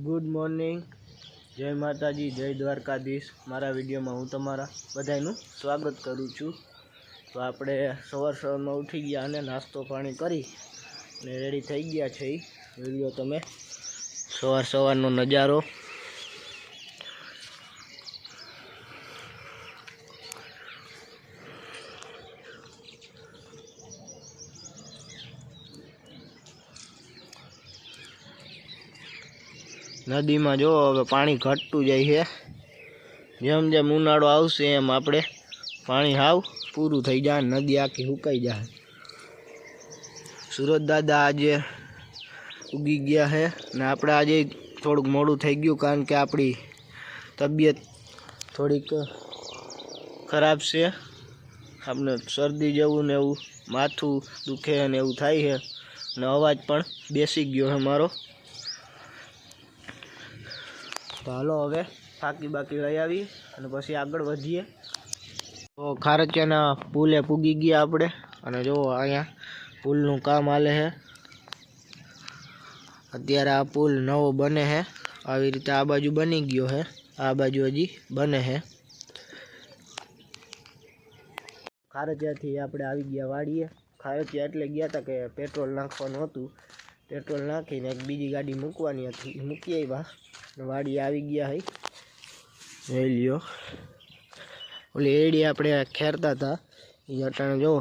Good morning, જય માતાજી, જય દ્વારકાધીશ। મારા વિડીયોમાં હું તમારા બધાનું સ્વાગત કરું છું। તો આપણે સવારમાં ઉઠી ગયા અને નાસ્તો પાણી કરી અને રેડી થઈ ગયા છે। વિડીયો તમે સવારનો નજારો। नदी में जो हवे पानी घटतुं जाय छे। जेम जेम उनाळो आवशे एम आपणे पानी हाव पूरुं थई जाय, नदी आखी सुकाई जाय। सूरज दादा आज उगी गया है ने आपणे आज थोड़ुंक मोडुं थई गयुं कारण के आपणी तबियत थोड़ीक खराब छे। आपणे शरदी जेवुं ने एवुं माथुं दुखे ने एवुं थाय छे ने अवाज पण बेसी गयो है मारो। तो हालो हवे फाकी बाकी लई आवी अने पछी आगळ वधीए। तो खारचियाना पुले पूगी गया आपणे अने जो अहींया पुलनुं काम हाले है। अत्यारे आ पुल नवो बने है, आवी रीते आ बाजू बनी गयो है, आ बाजू हजी बने है। खारचियाथी आपणे आवी गया वाड़ीए। खारचिया एटले गया था के पेट्रोल नाखवानुं हतुं, पेट्रोल नाखीने एक बीजी गाड़ी मूकवानी हती, मूकी आव्या। वाड़ी आवी गया है, જોઈ લ્યો। ओली एडी આપણે ખેરતા હતા એ અટાણે જો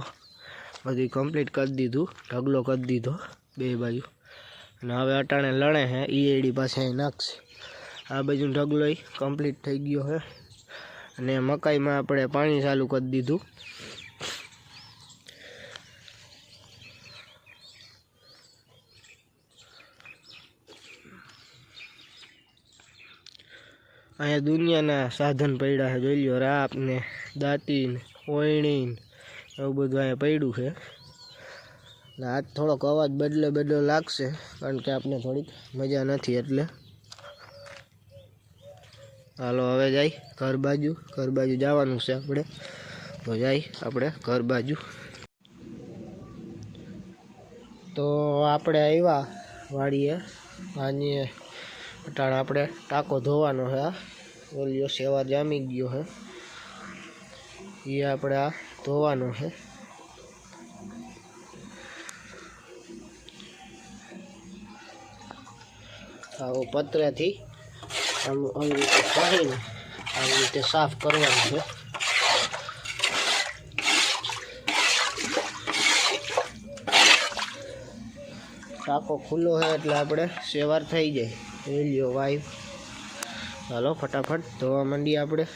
બધી કમ્પ્લીટ કરી દીધું, ઢગલો કરી દીધો બે બાજુ અને હવે અટાણે લણે હે ઈ એડી પાસે નાખશે। આ બાજુ ઢગલો કમ્પ્લીટ થઈ ગયો હે અને મકાઈમાં આપણે પાણી ચાલુ કરી દીધું। अँ दुनियाना साधन पड़ा है, जो लो राप ने दाती ने ओयणी एवं बधु अँ पड़ू है। आज थोड़ोक अवाज बदलो लागशे कारण के आपने थोड़ी मजा नहीं एटले। हालो हवे जाई घर बाजू जवानुं छे आपणे, तो जाई आपणे घर बाजू। तो आपणे आव्या वाड़ीए आने अटाणे आपणे टाको धोवानो है। ओलियो सेवा जामी गयो है, ये आपणे आ धोवानो है। आवो पतरेथी આવી રીતે પાણીને આવી રીતે સાફ કરવાનું છે। टाको खुलो है એટલે આપણે સેવાર થઈ જાય। એ લ્યો વાઈફ, ચાલો ફટાફટ ધોવા માંડીએ આપણે।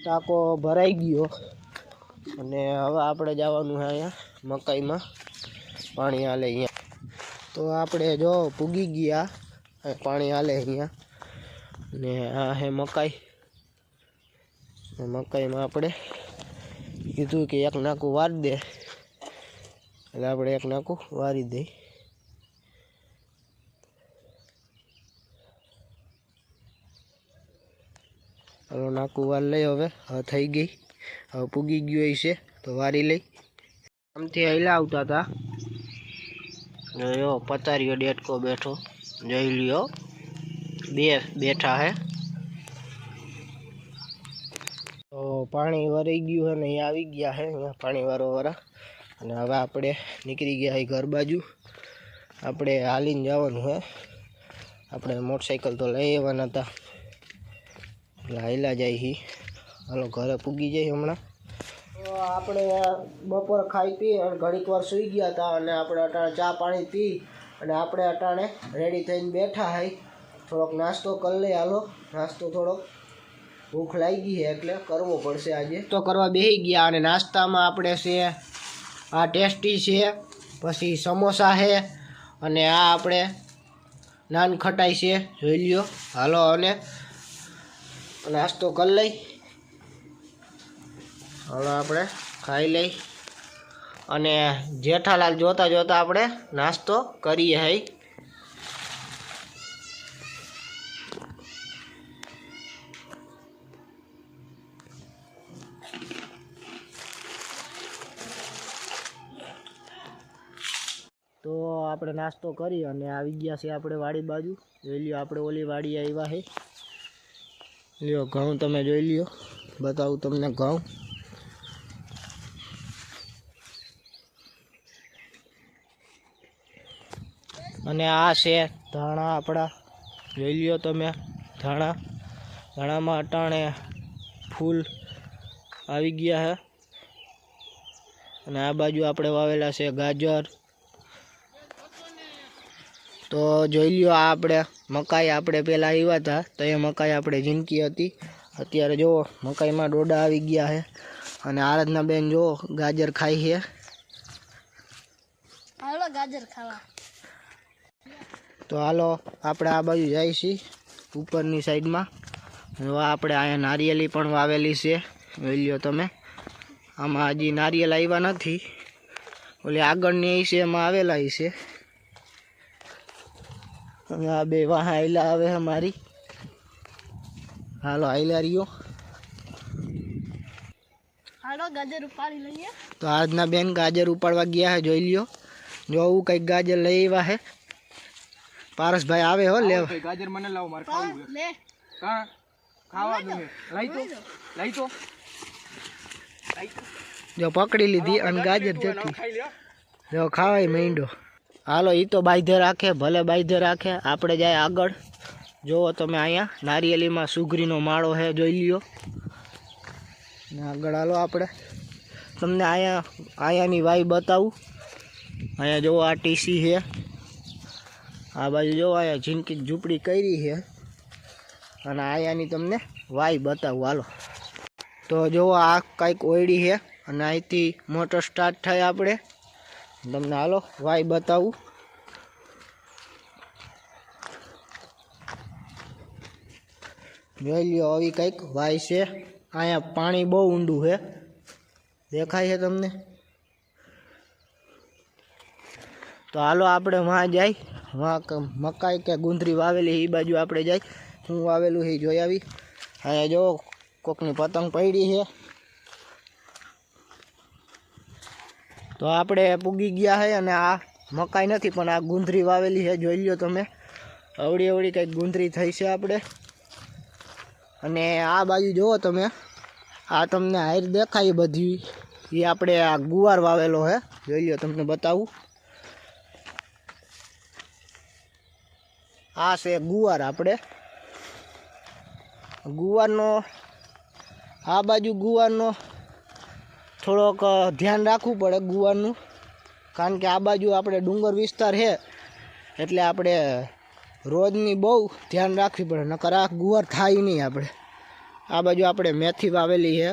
टाको भराई गयो અને હવે આપણે જવાનું છે અહીંયા મકાઈમાં પાણી હાલે અહીંયા। તો આપણે જો પૂગી ગયા, પાણી હાલે અહીંયા ને આ હે મકાઈ। મકાઈમાં આપણે કીધું કે એક નાકું વારી દે એટલે આપણે એક નાકું વારી દઈ। हलो नाकू वार लई हवे थई गई, હવે પૂગી ગયું છે તો વારી લઈ। આમથી હૈલા આવતા હતા, જો પતારીઓ ડેટકો બેઠો જોઈ લ્યો, બે બેઠા હે। તો પાણી વરાઈ ગયું है ને અહીંયા આવી ગયા है, અહીંયા પાણી વાળા અને હવે આપણે નીકળી ગયા है ઘર બાજુ। આપણે હાલીને જવાનું है, આપણે મોટરસાઇકલ તો લઈ આવવાના હતા हाइला जाए ही। हलो घरे पूगी जाए हमणा। तो आपणे बपोर खाई पी और घड़ीक वार सुई गया था और आपणे अटाणे चा पाणी पी और आपणे अटाणे रेडी थईने बैठा है। थोड़ोक नास्तो कर ले, हालो नास्तो थोड़ोक भूख लागी है એટલે કરવો પડશે આજે। तो करवा बेही गया અને नास्तामां આપણે છે આ टेस्टी છે, પછી समोसा है અને આ આપણે नान खटाई છે, જોઈ લ્યો। हालो અને नास्तो कर लई। હવે આપણે ખાઈ લઈ અને જેઠાલાલ જોતા જોતા આપણે નાસ્તો કરીએ હઈ. તો આપણે નાસ્તો કરી અને આવી ગયા છે આપણે વાડી બાજુ. જોઈ લ્યો આપણે ઓલી વાડી આવ્યા છે. લ્યો ઘઉં તમે જોઈ લ્યો, બતાવું તમને ઘઉં. અને આ છે ધાણા આપણા, જોઈ લ્યો તમે ધાણામાં અટાણે ફૂલ આવી ગયા છે. અને આ બાજુ આપણે વાવેલા છે ગાજર. તો જોઈ લ્યો આ આપણે મકાઈ આપણે પહેલાં આવ્યા હતા તો એ મકાઈ આપણે ઝીંકી હતી. અત્યારે જુઓ મકાઈમાં ડોડા આવી ગયા છે. અને આરાધના બેન જુઓ ગાજર ખાઈ છે. હાલો ગાજર ખાવા. તો હાલો આપણે આ બાજુ જાય છીએ ઉપરની સાઈડમાં. આપણે અહીંયા નારિયેલી પણ વાવેલી છે, જોઈ લ્યો તમે. આમાં હજી નારિયેલ આવ્યા નથી, ઓલી આગળની છે એમાં આવેલા છે. અને આ બે વાહ આયલા આવે છે મારી. હાલો આયલા રહ્યો. હાલો ગાજર ઉપાડી લઈએ. તો આજના બેન ગાજર ઉપાડવા ગયા છે, જોઈ લ્યો. જો આવું કંઈક ગાજર લઈ આવ્યા છે. પારસભાઈ આવે હો લેવા. ગાજર મને લાવો, મારે ખાવું છે. લે કા ખાવા દો ને. લઈ તો જો પકડી લીધી અને ગાજર જતી. જો ખાવાય માંડ્યો. હાલો એ તો બાંધે રાખે, ભલે બાંધે રાખે. આપણે જાય આગળ. જુઓ તમે અહીંયા નારિયેલીમાં સુગરીનો માળો છે, જોઈ લ્યો. ને આગળ હાલો આપણે તમને અહીંયાની વાઈ બતાવું. અહીંયા જુઓ આ ટીસી છે. આ બાજુ જો અહીંયા ઝીંકી ઝૂંપડી કરી છે. અને અહીંયાની તમને વાઈ બતાવું હાલો. તો જુઓ આ કંઈક ઓયડી છે અને અહીંથી મોટર સ્ટાર્ટ થાય. આપણે તમને હાલો વાઈ બતાવું. જોઈ લ્યો આવી કંઈક વાઈ છે. અહીંયા પાણી બહુ ઊંડું છે, દેખાય છે તમને. તો હાલો આપણે વાં જાય. વાં મકાઈ કે ગુંદરી વાવેલી એ બાજુ આપણે જાય. શું વાવેલું એ જોઈ આવી. અહીંયા જો કોકની પતંગ પડી છે. તો આપણે પૂગી ગયા છે અને આ મકાઈ નથી પણ આ ગુંદરી વાવેલી છે, જોઈ લ્યો તમે. અવળી અવળી કંઈક ગુંદરી થઈ છે આપણે. અને આ બાજુ જુઓ તમે, આ તમને હાઈર દેખાય બધી, એ આપણે આ ગુવાર વાવેલો છે, જોઈ લ્યો તમને બતાવું. આ છે ગુવાર. આપણે ગુવારનો આ બાજુ ગુવારનો થોડોક ધ્યાન રાખવું પડે ગુવારનું, કારણ કે આ બાજુ આપણે ડુંગર વિસ્તાર છે એટલે આપણે રોજની બહુ ધ્યાન રાખવી પડે, નકર આ ગુવાર થાય નહીં. આપણે આ બાજુ આપણે મેથી વાવેલી છે.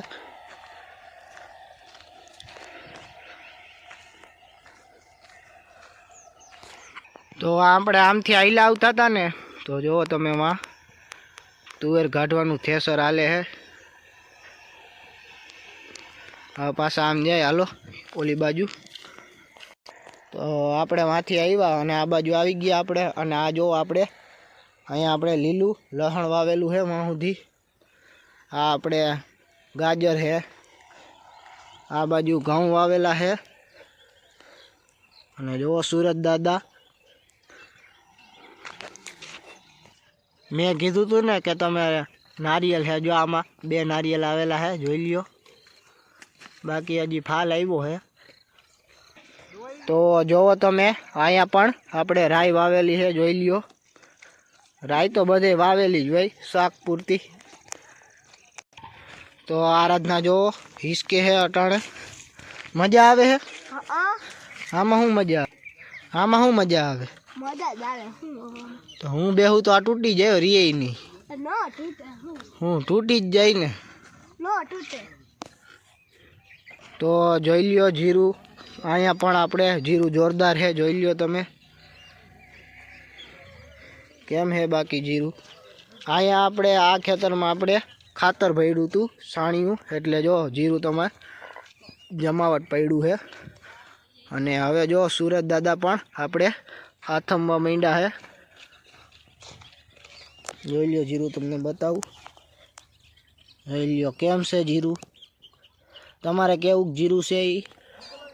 તો આપણે આમથી આયલા આવતા હતા ને, તો જુઓ તમે માં તુવેર કાઢવાનું થેસર હાલે છે. હવે પાછા આમ જાય હાલો ઓલી બાજુ. તો આપણે વાંથી આવ્યા અને આ બાજુ આવી ગયા આપણે. અને આ જો આપણે અહીંયા આપણે લીલું લસણ વાવેલું છે વાં સુધી. આ આપણે ગાજર છે. આ બાજુ ઘઉં વાવેલા છે. અને જુઓ સુરત દાદા, મેં કીધું હતું ને કે તમે નારિયેલ છે, જો આમાં 2 નારિયેલ આવેલા છે, જોઈ લ્યો. બાકી હજી ફાલ આવ્યો છે. તો જોવો તમે અહીંયા પણ આપણે રાઈ વાવેલી છે, જોઈ લ્યો. રાઈ તો બધે વાવેલી જ હોય શાક પૂરતી. તો આરાધના જોવો હિસકે છે અટાણે. મજા આવે છે આમાં. શું મજા આવે આમાં? શું મજા આવે? તો હું બેહું તો આ તૂટી જાય, રીએ નહીં. હું તૂટી જ જાય ને. તો જોઈ લ્યો જીરું. અહીંયા પણ આપણે જીરું જોરદાર છે, જોઈ લ્યો તમે કેમ છે બાકી જીરું. અહીંયા આપણે આ ખેતરમાં આપણે ખાતર ભર્યું હતું સાણિયું, એટલે જો જીરું તમારે જમાવટ પડ્યું છે. અને હવે જો સુરજ દાદા પણ આપણે આથમવા માંડ્યા છે. જોઈ લ્યો જીરું તમને બતાવું. જોઈ લ્યો કેમ છે જીરું. તમારે કેવું જીરું છે એ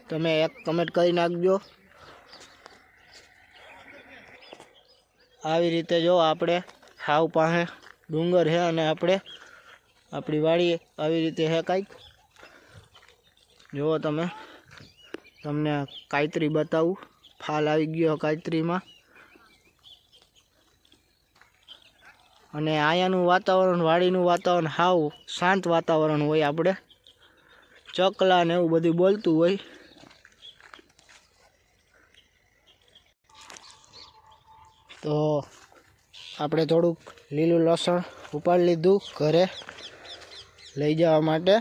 તમે એક કમેન્ટ કરી નાખજો. આવી રીતે જો આપણે હાવ પાસે ડુંગર છે અને આપણે આપણી વાડી આવી રીતે છે કાંઈક. જુઓ તમે, તમને કાયતરી બતાવું. ફાલ આવી ગયો કાયતરીમાં. અને અહીંયાનું વાતાવરણ, વાડીનું વાતાવરણ હાવ શાંત વાતાવરણ હોય. આપણે ચકલા ને એવું બધું બોલતું હોય. તો આપણે થોડુંક લીલું લસણ ઉપાડી લીધું ઘરે લઈ જવા માટે.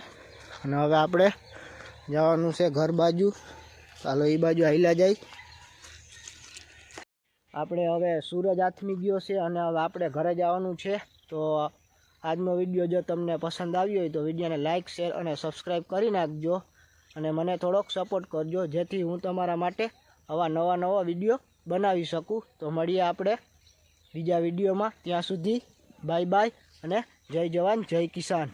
અને હવે આપણે જવાનું છે ઘર બાજુ. ચાલો એ બાજુ હાલ્યા જાય. આપણે હવે સૂરજ આથમી ગયો છે અને હવે આપણે ઘરે જવાનું છે. તો આજનો વિડીયો જો તમને પસંદ આવ્યો હોય તો વિડીયોને લાઇક, શેર અને સબસ્ક્રાઈબ કરી નાખજો. અને મને થોડોક સપોર્ટ કરજો, જેથી હું તમારા માટે આવા નવા વિડીયો બનાવી શકું. તો મળીએ આપણે બીજા વિડીયોમાં. ત્યાં સુધી બાય બાય અને જય જવાન જય કિસાન.